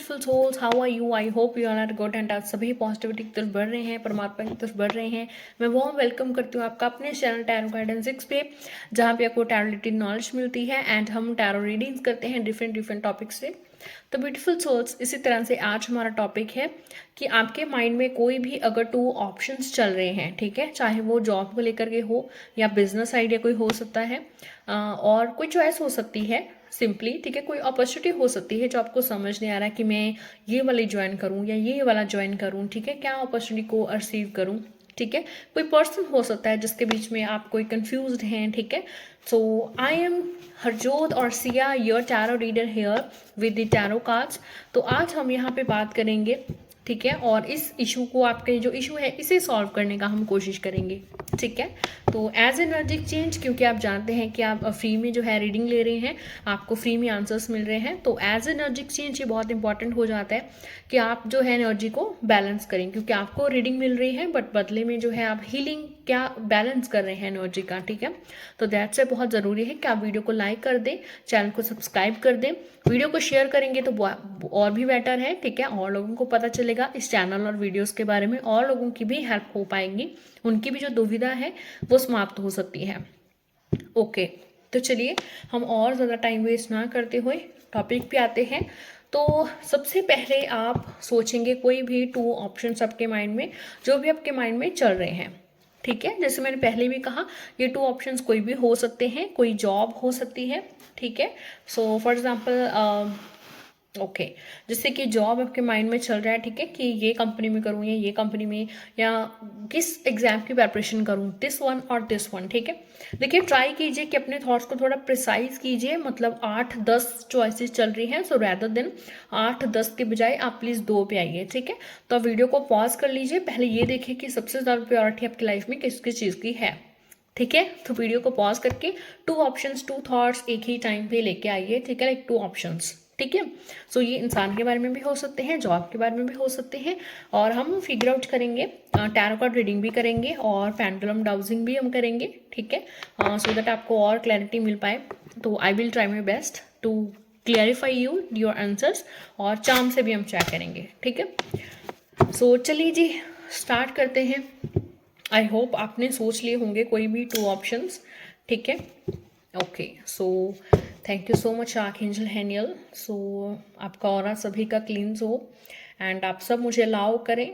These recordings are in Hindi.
Beautiful souls, how are you? I hope you are good and आप सभी पॉजिटिविटी की तरफ बढ़ रहे हैं, परमात्मा की तरफ बढ़ रहे हैं। मैं वार्म वेलकम करती हूँ आपका अपने चैनल टैरो गाइडेंस 6 पे, जहाँ पे आपको टैरो रिलेटेड नॉलेज मिलती है एंड हम टैरो रीडिंग्स करते हैं डिफरेंट टॉपिक्स से। तो ब्यूटीफुल सोल्स, इसी तरह से आज हमारा टॉपिक है कि आपके माइंड में कोई भी अगर 2 ऑप्शंस चल रहे हैं, ठीक है, चाहे वो जॉब को लेकर के हो या बिजनेस आइडिया कोई हो सकता है, और कोई चॉइस हो सकती है सिंपली, ठीक है, कोई अपॉर्चुनिटी हो सकती है जो आपको समझ नहीं आ रहा है कि मैं ये वाली ज्वाइन करूँ या ये वाला ज्वाइन करूँ, ठीक है, क्या अपॉर्चुनिटी को रिसीव करूँ, ठीक है। कोई पर्सन हो सकता है जिसके बीच में आप कोई कंफ्यूज्ड हैं, ठीक है। सो आई एम हरजोत और Siya, your tarot reader here with the tarot cards. तो आज हम यहाँ पे बात करेंगे, ठीक है, और इस इशू को, आपके जो इशू है इसे सॉल्व करने का हम कोशिश करेंगे, ठीक है। तो एज एनर्जिक चेंज, क्योंकि आप जानते हैं कि आप फ्री में जो है रीडिंग ले रहे हैं, आपको फ्री में आंसर्स मिल रहे हैं, तो एज एनर्जिक चेंज ये बहुत इंपॉर्टेंट हो जाता है कि आप जो है एनर्जी को बैलेंस करें, क्योंकि आपको रीडिंग मिल रही है बट बदले में जो है आप हीलिंग क्या बैलेंस कर रहे हैं एनर्जी का, ठीक है। तो दैट से बहुत ज़रूरी है कि आप वीडियो को लाइक कर दें, चैनल को सब्सक्राइब कर दें, वीडियो को शेयर करेंगे तो और भी बेटर है, ठीक है, और लोगों को पता चलेगा इस चैनल और वीडियोस के बारे में, और लोगों की भी हेल्प हो पाएगी, उनकी भी जो दुविधा है वो समाप्त हो सकती है। ओके, तो चलिए हम और ज़्यादा टाइम वेस्ट ना करते हुए टॉपिक पे आते हैं। तो सबसे पहले आप सोचेंगे कोई भी 2 ऑप्शंस आपके माइंड में, जो भी आपके माइंड में चल रहे हैं, ठीक है। जैसे मैंने पहले भी कहा, ये 2 ऑप्शंस कोई भी हो सकते हैं, कोई जॉब हो सकती है, ठीक है। सो फॉर एग्जांपल ओके, जैसे कि जॉब आपके माइंड में चल रहा है, ठीक है, कि ये कंपनी में करूँ या ये कंपनी में, या किस एग्जाम की प्रिपरेशन करूँ, दिस वन और दिस वन, ठीक है। देखिए, ट्राई कीजिए कि अपने थॉट्स को थोड़ा प्रिसाइज कीजिए, मतलब 8-10 चॉइसेस चल रही हैं, सो रैदर देन 8-10 के बजाय आप प्लीज़ 2 पे आइए, ठीक है। तो आप वीडियो को पॉज कर लीजिए, पहले ये देखिए कि सबसे ज़्यादा प्रायोरिटी आपकी लाइफ में किस किस चीज़ की है, ठीक है। तो वीडियो को पॉज करके 2 ऑप्शंस, 2 थॉट्स एक ही टाइम पे लेके आइए, ठीक है, लाइक 2 ऑप्शंस, ठीक है। सो ये इंसान के बारे में भी हो सकते हैं, जॉब के बारे में भी हो सकते हैं, और हम फिगर आउट करेंगे, टैरो कार्ड रीडिंग भी करेंगे और पेंडुलम डाउजिंग भी हम करेंगे, ठीक है, सो दैट आपको और क्लैरिटी मिल पाए। तो I will try my best to clarify you your answers, और चार्म से भी हम चेक करेंगे, ठीक है। सो चलिए जी, स्टार्ट करते हैं। आई होप आपने सोच लिए होंगे कोई भी 2 ऑप्शंस, ठीक है। Okay, so thank you so much archangel Haniel. So आपका ऑरा सभी का क्लींस हो एंड आप सब मुझे अलाउ करें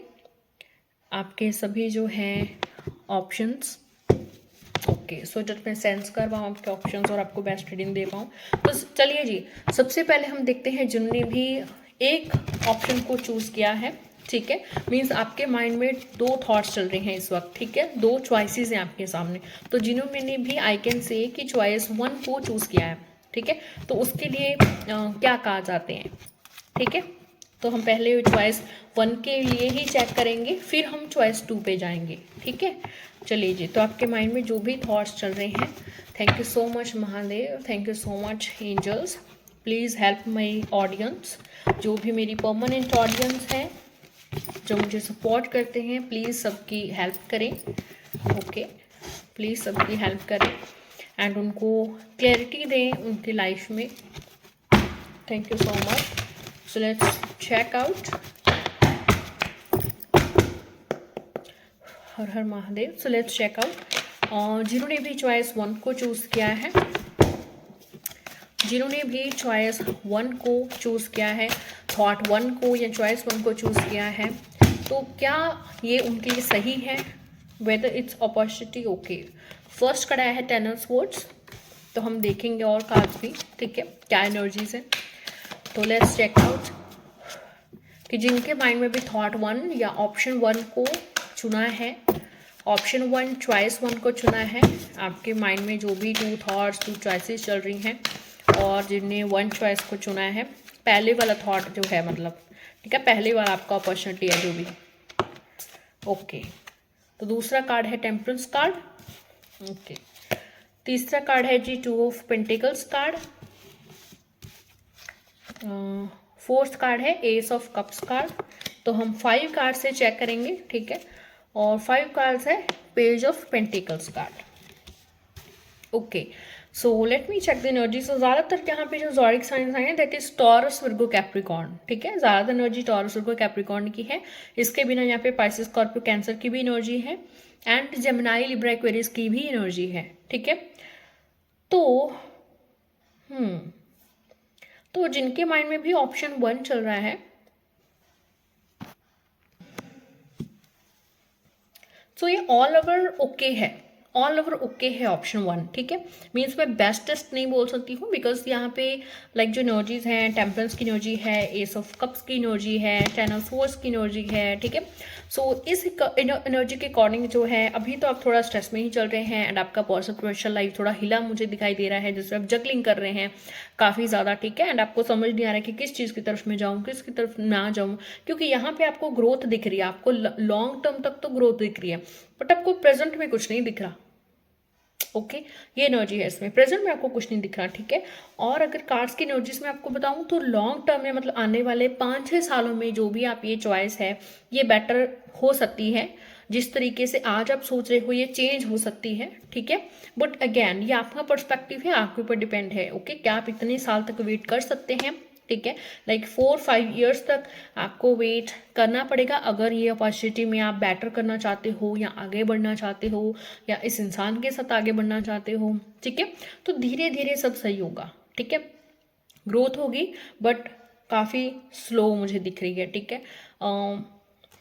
आपके सभी जो हैं ऑप्शंस, ओके, सो जब मैं सेंस कर पाऊँ आपके ऑप्शंस और आपको बेस्ट रीडिंग दे पाऊँ। तो चलिए जी, सबसे पहले हम देखते हैं जिन्होंने भी एक ऑप्शन को चूज़ किया है, ठीक है, मीन्स आपके माइंड में 2 थॉट्स चल रहे हैं इस वक्त, ठीक है, 2 चॉइसेस हैं आपके सामने। तो जिन्होंने भी आई कैन से कि चॉइस 1 को चूज़ किया है, ठीक है, तो उसके लिए क्या कहा जाते हैं, ठीक है। तो हम पहले चॉइस 1 के लिए ही चेक करेंगे, फिर हम चॉइस 2 पे जाएंगे, ठीक है। चलिए जी, तो आपके माइंड में जो भी थॉट्स चल रहे हैं, thank you so much Mahadev, thank you so much angels, please help my audience, जो भी मेरी परमानेंट ऑडियंस है, जो मुझे सपोर्ट करते हैं, प्लीज़ सबकी हेल्प करें, ओके, प्लीज़ सबकी हेल्प करें एंड उनको क्लैरिटी दें उनकी लाइफ में। Thank you so much. So let's check out. Har Har Mahadev. So let's check out जिन्होंने भी चॉइस 1 को चूज़ किया है, जिन्होंने भी चॉइस 1 को चूज़ किया है, थॉट 1 को या चॉइस 1 को चूज़ किया है, तो क्या ये उनके लिए सही है, whether it's opportunity. Okay, first कड़ा है 10 ऑफ स्वॉर्ड्स, तो हम देखेंगे और कार्ड्स भी, ठीक है, क्या एनर्जीज है। तो लेट्स चेक आउट कि जिनके माइंड में भी थॉट 1 या ऑप्शन 1 को चुना है, ऑप्शन 1 चॉइस 1 को चुना है, आपके माइंड में जो भी 2 थॉट्स 2 चॉइसेस चल रही हैं, और जिनने 1 चॉइस को चुना है, पहले वाला थॉट जो है, मतलब ठीक है, पहले वाला आपका अपॉर्चुनिटी है जो भी, ओके। तो दूसरा कार्ड है टेम्परेंस कार्ड, ओके। तीसरा कार्ड है जी 2 of pentacles card, fourth card है एस ऑफ कप्स कार्ड। तो हम 5 कार्ड से चेक करेंगे, ठीक है, और 5 कार्ड्स है page of pentacles card, okay. So let me check the energy. So ज़्यादातर यहाँ पे जो ज़ोडिक साइंस आए हैं that is Taurus, Virgo, Capricorn, ठीक है। ज़्यादातर एनर्जी टॉरस, विर्गो, कैप्रिकॉर्न की है। इसके बिना यहाँ पे पाइसेस, स्कॉर्पियो, कैंसर की भी एनर्जी है एंड जेमिनाई, लिब्रा, एक्वेरियस की भी एनर्जी है, ठीक है। तो तो जिनके माइंड में भी ऑप्शन 1 चल रहा है, सो ये ऑल ओवर ओके है, ऑल ओवर ओके है ऑप्शन 1, ठीक है। मीन्स मैं बेस्टेस्ट नहीं बोल सकती हूँ बिकॉज यहाँ पे लाइक जो एनर्जीज हैं, टेम्परेंस की एनर्जी है, एस ऑफ कप्स की एनर्जी है, 10 ऑफ सोर्स की एनर्जी है, ठीक है। सो इस एनर्जी के अकॉर्डिंग जो है अभी तो आप थोड़ा स्ट्रेस में ही चल रहे हैं एंड आपका पर्सनल लाइफ थोड़ा हिला मुझे दिखाई दे रहा है, जिससे आप जगलिंग कर रहे हैं काफ़ी ज़्यादा, ठीक है। एंड आपको समझ नहीं आ रहा है कि किस चीज़ की तरफ मैं जाऊँ, किस की तरफ ना जाऊँ, क्योंकि यहाँ पे आपको ग्रोथ दिख रही है, आपको लॉन्ग टर्म तक तो ग्रोथ दिख रही है बट आपको प्रेजेंट में कुछ नहीं दिख रहा, ओके। ये एनर्जी है इसमें, प्रेजेंट में आपको कुछ नहीं दिख रहा, ठीक है। और अगर कार्ड्स की एनर्जीज में आपको बताऊं तो लॉन्ग टर्म में मतलब आने वाले 5-6 सालों में जो भी आप ये चॉइस है ये बेटर हो सकती है। जिस तरीके से आज आप सोच रहे हो ये चेंज हो सकती है, ठीक है। बट अगेन ये आपका पर्सपेक्टिव है, आपके ऊपर डिपेंड है, ओके। क्या आप इतने साल तक वेट कर सकते हैं, ठीक है। लाइक 4-5 ईयर्स तक आपको वेट करना पड़ेगा अगर ये अपॉर्चुनिटी में आप बेटर करना चाहते हो या आगे बढ़ना चाहते हो या इस इंसान के साथ आगे बढ़ना चाहते हो, ठीक है। तो धीरे धीरे सब सही होगा, ठीक है। ग्रोथ होगी बट काफ़ी स्लो मुझे दिख रही है, ठीक है।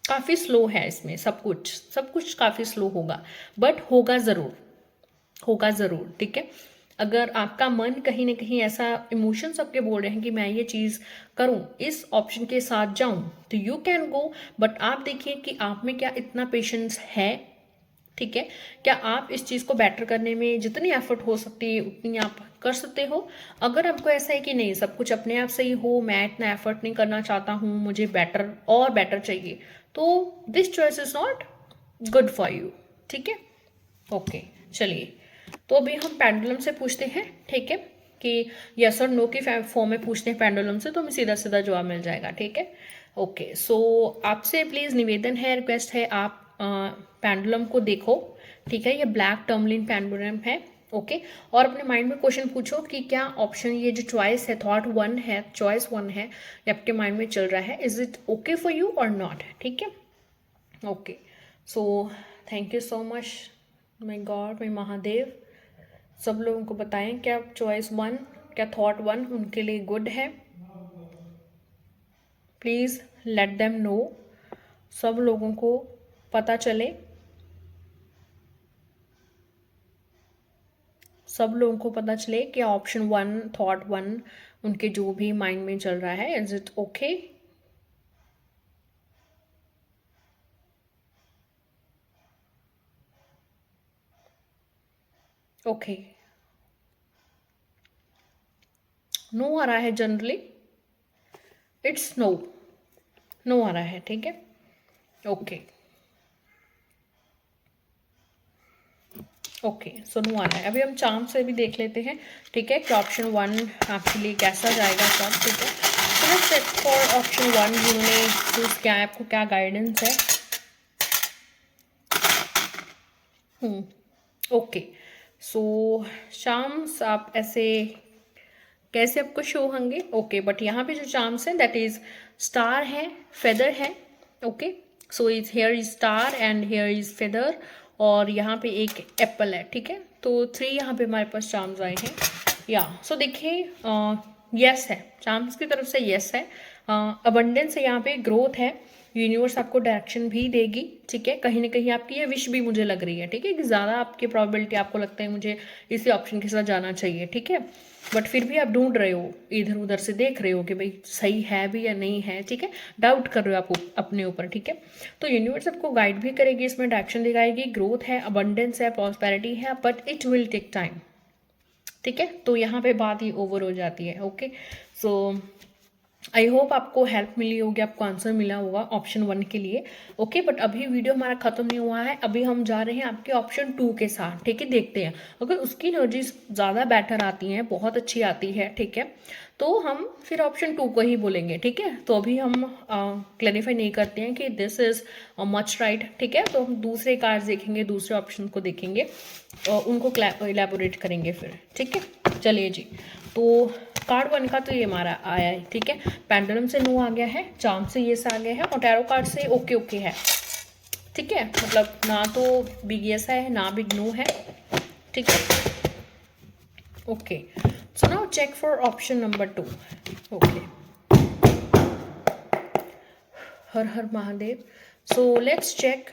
काफ़ी स्लो है इसमें, सब कुछ काफ़ी स्लो होगा बट होगा ज़रूर, ठीक है। अगर आपका मन कहीं ना कहीं ऐसा इमोशंस आपके बोल रहे हैं कि मैं ये चीज़ करूं, इस ऑप्शन के साथ जाऊं, तो यू कैन गो। बट आप देखिए कि आप में क्या इतना पेशेंस है, ठीक है। क्या आप इस चीज़ को बेटर करने में जितनी एफर्ट हो सकती है उतनी आप कर सकते हो। अगर आपको ऐसा है कि नहीं सब कुछ अपने आप सही हो, मैं इतना एफर्ट नहीं करना चाहता हूँ, मुझे बेटर और बेटर चाहिए, तो this choice is not good for you, ठीक है। ओके चलिए, तो अभी हम पेंडुलम से पूछते हैं, ठीक है, कि यस और नो की फॉर्म में पूछते हैं पेंडुलम से, तो हमें सीधा सीधा जवाब मिल जाएगा, ठीक है। ओके सो आपसे प्लीज़ निवेदन है, रिक्वेस्ट है, आप पेंडुलम को देखो, ठीक है। ये ब्लैक टर्मलिन पेंडुलम है, ओके। और अपने माइंड में क्वेश्चन पूछो कि क्या ऑप्शन ये जो चॉइस है, थॉट 1 है, चॉइस 1 है, ये आपके माइंड में चल रहा है, is it okay for you और नॉट, ठीक है। Okay so thank you so much my God, my Mahadev. सब लोगों को बताएं क्या चॉइस 1, क्या थॉट 1 उनके लिए गुड है, प्लीज़ लेट देम नो, सब लोगों को पता चले, सब लोगों को पता चले कि ऑप्शन 1, थॉट 1 उनके जो भी माइंड में चल रहा है, is it okay. Okay no आ रहा है, जनरली इट्स नो आ रहा है, ठीक है। ओके ओके सो नो आ रहा है। अभी हम चार्म से भी देख लेते हैं, ठीक है, कि ऑप्शन 1 आपके लिए कैसा जाएगा सब, ठीक है। तो लेट्स चेक फॉर ऑप्शन 1 जिन्होंने चूज किया है, आपको क्या गाइडेंस है। ओके सो चार्म्स आप ऐसे कैसे आपको शो होंगे, ओके। बट यहाँ पे जो चार्म्स हैं दैट इज स्टार है, फेदर है, okay. So is here is star and here is feather, और यहाँ पे एक एप्पल है, ठीक है। तो 3 यहाँ पे हमारे पास चार्म्स आए हैं, या सो देखिए यस है, चार्म्स की तरफ से यस है, अबंडेंस है, यहाँ पे ग्रोथ है, यूनिवर्स आपको डायरेक्शन भी देगी, ठीक है। कहीं ना कहीं आपकी ये विश भी मुझे लग रही है, ठीक है, कि ज़्यादा आपकी प्रोबेबिलिटी आपको लगता है मुझे इसी ऑप्शन के साथ जाना चाहिए, ठीक है। बट फिर भी आप ढूंढ रहे हो, इधर उधर से देख रहे हो कि भाई सही है भी या नहीं है, ठीक है, डाउट कर रहे हो आप अपने ऊपर, ठीक है। तो यूनिवर्स आपको गाइड भी करेगी, इसमें डायरेक्शन दिखाएगी, ग्रोथ है, अबंडेंस है, प्रॉस्पेरिटी है, but it will take time, ठीक है। तो यहाँ पे बात ही ओवर हो जाती है, ओके। सो आई होप आपको हेल्प मिली होगी, आपको आंसर मिला होगा ऑप्शन 1 के लिए, ओके। बट अभी वीडियो हमारा खत्म नहीं हुआ है, अभी हम जा रहे हैं आपके ऑप्शन 2 के साथ, ठीक है। देखते हैं अगर उसकी एनर्जीज ज़्यादा बेटर आती हैं, बहुत अच्छी आती है, ठीक है, तो हम फिर ऑप्शन 2 को ही बोलेंगे, ठीक है। तो अभी हम क्लैरिफाई नहीं करते हैं कि दिस इज मच राइट, ठीक है। तो हम दूसरे कार्ड्स देखेंगे, दूसरे ऑप्शन को देखेंगे और उनको इलेबोरेट करेंगे फिर, ठीक है। चलिए जी, तो कार्ड 1 का तो ये हमारा आया है, ठीक है। पेंडुलम से नो आ गया है, चार्म से येस आ गया है और टैरो कार्ड से ओके ओके है, ठीक है। मतलब ना तो बिग येस है ना बिग नो है, ठीक है। Okay, so now check for option number 2। Okay, Har Har Mahadev. So let's check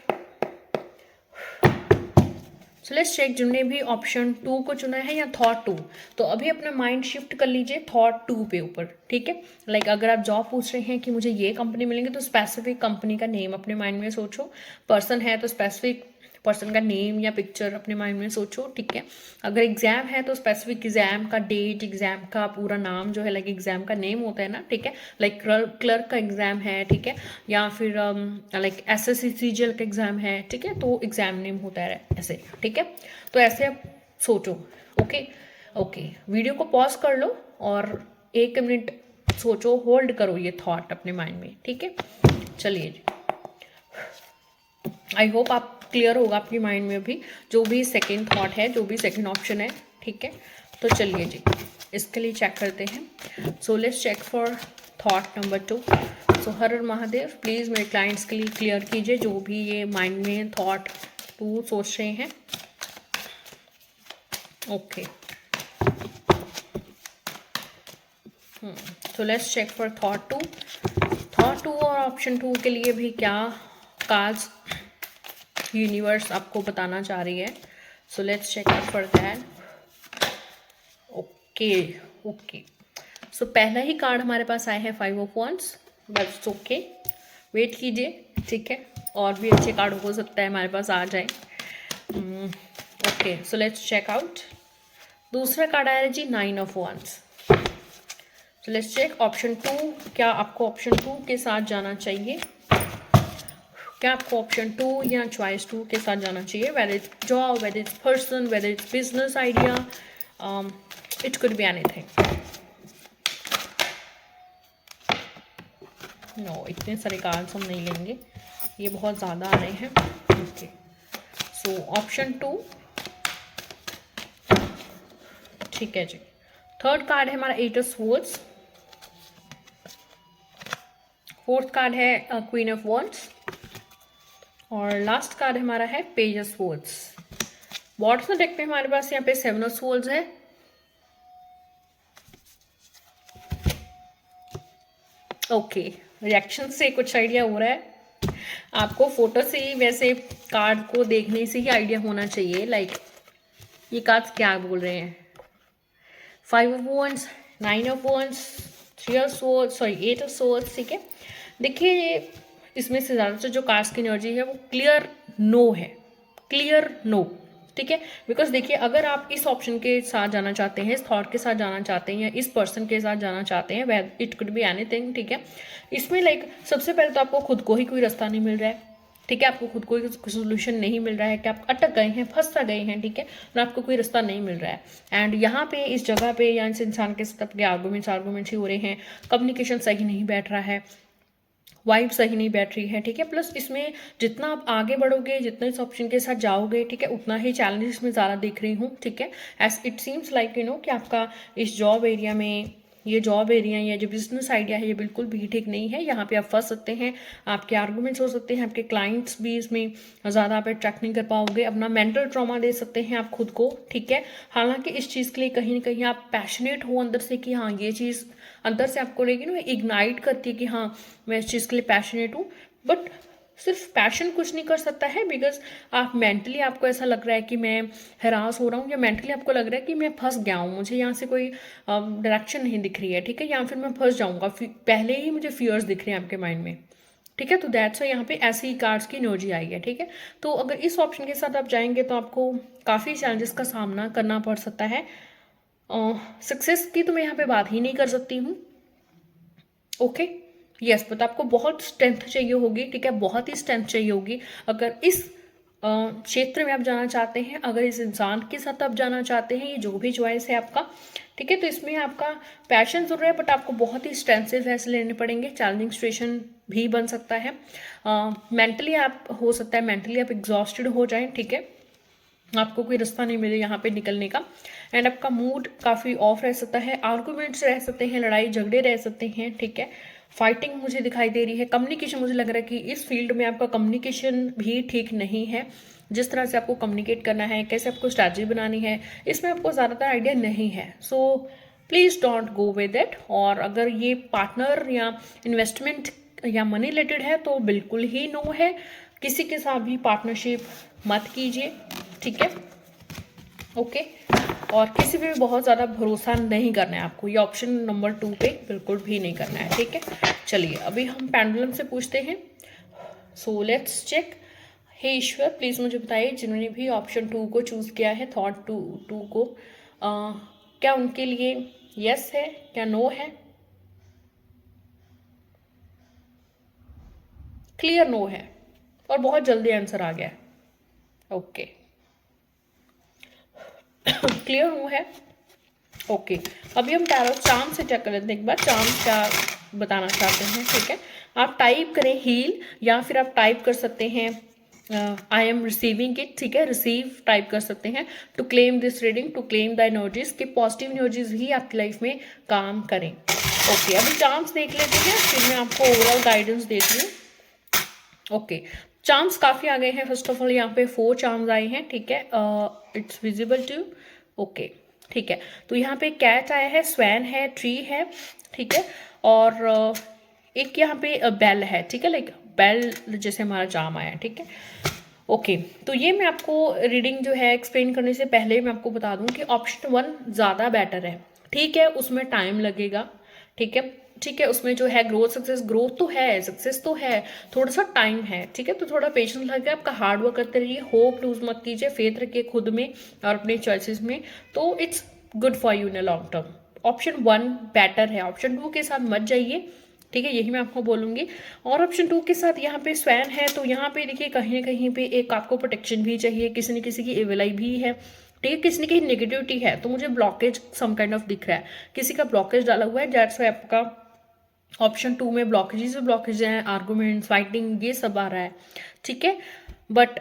जिनने भी ऑप्शन 2 को चुना है या थॉट 2, तो अभी अपना माइंड शिफ्ट कर लीजिए थॉट 2 पे ऊपर, ठीक है। लाइक अगर आप जॉब पूछ रहे हैं कि मुझे ये कंपनी मिलेंगे, तो स्पेसिफिक कंपनी का नेम अपने माइंड में सोचो। पर्सन है तो स्पेसिफिक पर्सन का नेम या पिक्चर अपने माइंड में सोचो, ठीक है। अगर एग्जाम है तो स्पेसिफिक एग्जाम का डेट, एग्जाम का पूरा नाम जो है, लाइक एग्जाम का नेम होता है ना, ठीक है। लाइक क्लर्क का एग्जाम है, ठीक है, या फिर लाइक एसएससी सीजीएल का एग्जाम है, ठीक है, तो एग्जाम नेम होता है ऐसे, ठीक है। तो ऐसे आप सोचो। ओके ओके, वीडियो को पॉज कर लो और 1 मिनट सोचो, होल्ड करो ये थॉट अपने माइंड में, ठीक है। चलिए जी, आई होप आप क्लियर होगा आपकी माइंड में भी जो भी सेकंड थॉट है, जो भी सेकंड ऑप्शन है, ठीक है। तो चलिए जी, इसके लिए चेक करते हैं। So let's check for thought number 2। So Har Har Mahadev, please मेरे क्लाइंट्स के लिए क्लियर कीजिए जो भी ये माइंड में थॉट 2 सोच रहे हैं। Okay, so let's check for thought 2 और ऑप्शन 2 के लिए भी क्या कार्ड्स यूनिवर्स आपको बताना चाह रही है। So let's check out for that. Okay okay, so पहला ही कार्ड हमारे पास आया है 5 ऑफ वंड्स, बस ओके, वेट कीजिए, ठीक है। और भी अच्छे कार्ड हो सकता है हमारे पास आ जाए। Okay, so let's check out. दूसरा कार्ड आया है जी 9 of wands. So let's check option 2, क्या आपको ऑप्शन 2 के साथ जाना चाहिए? क्या आपको ऑप्शन 2 या चॉइस 2 के साथ जाना चाहिए? Whether it's job, whether it's person, whether it's business idea, it could be anything. No, इतने सारे कार्ड्स हम नहीं लेंगे, ये बहुत ज़्यादा आ रहे हैं। ओके, सो ऑप्शन 2, ठीक है जी। थर्ड कार्ड है हमारा 8 ऑफ स्वॉर्ड्स। फोर्थ कार्ड है क्वीन ऑफ वॉन्ड्स और लास्ट कार्ड हमारा है page of swords. Bottom deck पे हमारे पास यहाँ पे 7 ऑफ स्वॉर्ड्स है। ओके, रिएक्शन से कुछ आइडिया हो रहा है आपको, फोटो से ही वैसे कार्ड को देखने से ही आइडिया होना चाहिए। लाइक ये कार्ड्स क्या बोल रहे हैं? 5 of wands, 9 of wands, 3 of swords, sorry 8 of swords, ठीक है। देखिए ये इसमें से ज़्यादातर जो कार्ड्स की एनर्जी है वो क्लियर नो है, क्लियर नो, ठीक है। बिकॉज देखिए अगर आप इस ऑप्शन के साथ जाना चाहते हैं, इस थॉट के साथ जाना चाहते हैं या इस पर्सन के साथ जाना चाहते हैं, वह इट कुड बी एनीथिंग, ठीक है। इसमें लाइक सबसे पहले तो आपको खुद को ही कोई रास्ता नहीं मिल रहा है, ठीक है। आपको खुद को सोल्यूशन नहीं मिल रहा है कि आप अटक गए हैं, फंस गए हैं, ठीक है, और आपको कोई रास्ता नहीं मिल रहा है। एंड यहाँ पे इस जगह पे या इस इंसान के साथ आपके आर्गूमेंट्स ही हो रहे हैं, कम्युनिकेशन सही नहीं बैठ रहा है, वाइब सही नहीं बैठ रही है, ठीक है। प्लस इसमें जितना आप आगे बढ़ोगे, जितना इस ऑप्शन के साथ जाओगे, ठीक है, उतना ही चैलेंजेस में ज़्यादा दिख रही हूँ, ठीक है। एज इट सीम्स लाइक कि आपका इस जॉब एरिया में, ये जॉब एरिया या जो बिजनेस आइडिया है ये बिल्कुल भी ठीक नहीं है। यहाँ पे आप फंस सकते हैं, आपके आर्गूमेंट्स हो सकते हैं, आपके क्लाइंट्स भी इसमें ज़्यादा आप अट्रैक्ट नहीं कर पाओगे, अपना मेंटल ट्रॉमा दे सकते हैं आप खुद को, ठीक है। हालांकि इस चीज़ के लिए कहीं ना कहीं आप पैशनेट हो अंदर से कि हाँ ये चीज़ अंदर से आपको लेकिन इग्नाइट करती है कि हाँ मैं इस चीज़ के लिए पैशनेट हूँ, बट सिर्फ पैशन कुछ नहीं कर सकता है। बिकॉज आप मेंटली आपको ऐसा लग रहा है कि मैं हरास हो रहा हूँ, या मेंटली आपको लग रहा है कि मैं फंस गया हूँ, मुझे यहाँ से कोई डायरेक्शन नहीं दिख रही है, ठीक है, या फिर मैं फंस जाऊँगा, पहले ही मुझे फियर्स दिख रहे हैं आपके माइंड में, ठीक है। तो दैट्स वाई यहाँ पे ऐसी ही कार्ड्स की एनर्जी आई है, ठीक है। तो अगर इस ऑप्शन के साथ आप जाएंगे तो आपको काफ़ी चैलेंजेस का सामना करना पड़ सकता है। सक्सेस की तो मैं यहाँ पे बात ही नहीं कर सकती हूँ, ओके। यस, बट आपको बहुत स्ट्रेंथ चाहिए होगी, ठीक है, बहुत ही स्ट्रेंथ चाहिए होगी अगर इस क्षेत्र में आप जाना चाहते हैं, अगर इस इंसान के साथ आप जाना चाहते हैं, ये जो भी चॉइस है आपका, ठीक है। तो इसमें आपका पैशन जरूर है, बट आपको बहुत ही स्ट्रेंथेड फैसले लेने पड़ेंगे, चैलेंजिंग सिचुएशन भी बन सकता है। मेंटली आप हो सकता है मेंटली आप एग्जॉस्टेड हो जाएं, ठीक है, आपको कोई रास्ता नहीं मिले यहाँ पे निकलने का। एंड आपका मूड काफ़ी ऑफ रह सकता है, आर्गूमेंट्स रह सकते हैं, लड़ाई झगड़े रह सकते हैं, ठीक है। फाइटिंग मुझे दिखाई दे रही है। कम्युनिकेशन, मुझे लग रहा है कि इस फील्ड में आपका कम्युनिकेशन भी ठीक नहीं है। जिस तरह से आपको कम्युनिकेट करना है, कैसे आपको स्ट्रैटेजी बनानी है, इसमें आपको ज़्यादातर आइडिया नहीं है। So please don't go with it. और अगर ये पार्टनर या इन्वेस्टमेंट या मनी रिलेटेड है तो बिल्कुल ही नो है। किसी के साथ भी पार्टनरशिप मत कीजिए, ठीक है, ओके। और किसी पे भी बहुत ज़्यादा भरोसा नहीं करना है आपको, ये ऑप्शन नंबर 2 पे बिल्कुल भी नहीं करना है, ठीक है। चलिए अभी हम पेंडुलम से पूछते हैं। So let's check. हे ईश्वर, प्लीज़ मुझे बताइए जिन्होंने भी ऑप्शन 2 को चूज़ किया है, थॉट टू को, क्या उनके लिए यस है, क्या नो है? क्लियर नो है और बहुत जल्दी आंसर आ गया है, ओके। क्लियर नो है, ओके। अभी हम टैरो चार्म से चेक कर लेते हैं एक बार, चार्म क्या बताना चाहते हैं, ठीक है। आप टाइप करें हील, या फिर आप टाइप कर सकते हैं आई एम रिसीविंग इट, ठीक है, रिसीव टाइप कर सकते हैं। To claim this reading, to claim the energies, कि पॉजिटिव एनर्जीज ही आपकी लाइफ में काम करें, ओके। अभी चार्म्स देख लेते हैं, फिर मैं आपको ओवरऑल गाइडेंस देती हूँ, ओके। चार्म्स काफ़ी आ गए हैं। फर्स्ट ऑफ ऑल यहाँ पे 4 चार्म्स आए हैं, ठीक है, इट्स विजिबल टू, ओके, ठीक है। तो यहाँ पे कैट आया है, स्वैन है, ट्री है, ठीक है, और एक यहाँ पे बेल है, ठीक है, लाइक बेल जैसे हमारा चार्म आया है, ठीक है, ओके। तो ये मैं आपको रीडिंग जो है एक्सप्लेन करने से पहले मैं आपको बता दूं कि ऑप्शन 1 ज़्यादा बेटर है, ठीक है, उसमें टाइम लगेगा, ठीक है, ठीक है, उसमें जो है ग्रोथ सक्सेस, ग्रोथ तो है, सक्सेस तो है, थोड़ा सा टाइम है, ठीक है। तो थोड़ा पेशेंस लगेगा, आपका हार्ड वर्क करते रहिए, होप लूज मत कीजिए, फेथ रखिए खुद में और अपने चॉइसेस में, तो it's good for you in a long term. Option 1 better है, ऑप्शन 2 के साथ मत जाइए, ठीक है, यही मैं आपको बोलूँगी। और ऑप्शन 2 के साथ यहाँ पे स्वैन है, तो यहाँ पे देखिए कहीं ना कहीं पे एक आपको प्रोटेक्शन भी चाहिए, किसी न किसी की एविल आई भी है, ठीक है, किसी न कहीं नेगेटिविटी है, तो मुझे ब्लॉकेज सम काइंड ऑफ दिख रहा है, किसी का ब्लॉकेज डाला हुआ है, दैट्स व्हाई आपका ऑप्शन 2 में ब्लॉकेज हैं, आर्गूमेंट, फाइटिंग, ये सब आ रहा है, ठीक है। बट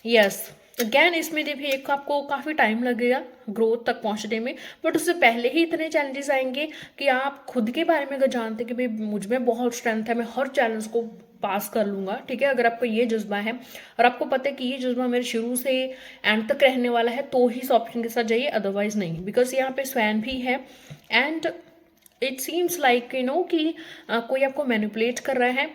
यस अगैन इसमें देखिए एक आपको काफ़ी टाइम लगेगा ग्रोथ तक पहुंचने में, बट उससे पहले ही इतने चैलेंजेस आएंगे कि आप खुद के बारे में अगर जानते कि भाई मुझ में बहुत स्ट्रेंथ है, मैं हर चैलेंज को पास कर लूँगा, ठीक है, अगर आपको ये जज्बा है और आपको पता है कि ये जज्बा मेरे शुरू से एंड तक रहने वाला है, तो ही इस ऑप्शन के साथ जाइए, अदरवाइज नहीं। बिकॉज यहाँ पे स्वैन भी है and it seems like you know कि कोई आपको मैनिपुलेट कर रहा है,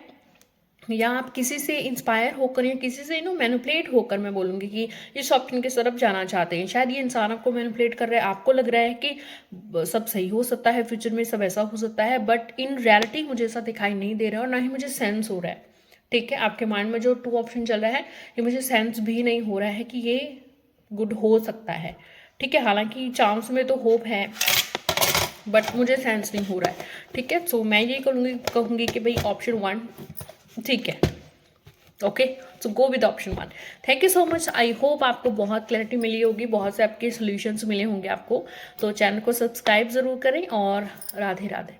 या आप किसी से इंस्पायर होकर या किसी से मैनिपुलेट होकर, मैं बोलूँगी कि इस ऑप्शन की तरफ जाना चाहते हैं। शायद ये इंसान आपको मैनिपुलेट कर रहा है, आपको लग रहा है कि सब सही हो सकता है, फ्यूचर में सब ऐसा हो सकता है, बट इन रियलिटी मुझे ऐसा दिखाई नहीं दे रहा है और ना ही मुझे सेंस हो रहा है, ठीक है। आपके माइंड में जो 2 ऑप्शन चल रहा है, ये मुझे सेंस भी नहीं हो रहा है कि ये गुड हो सकता है, ठीक है। हालांकि चांस में तो होप है, बट मुझे सेंस नहीं हो रहा है, ठीक है। सो मैं ये कहूँगी कि भाई ऑप्शन 1 ठीक है, okay. So go with option 1। Thank you so much. I hope आपको बहुत क्लैरिटी मिली होगी, बहुत से आपके सोल्यूशंस मिले होंगे आपको। तो चैनल को सब्सक्राइब ज़रूर करें और राधे राधे।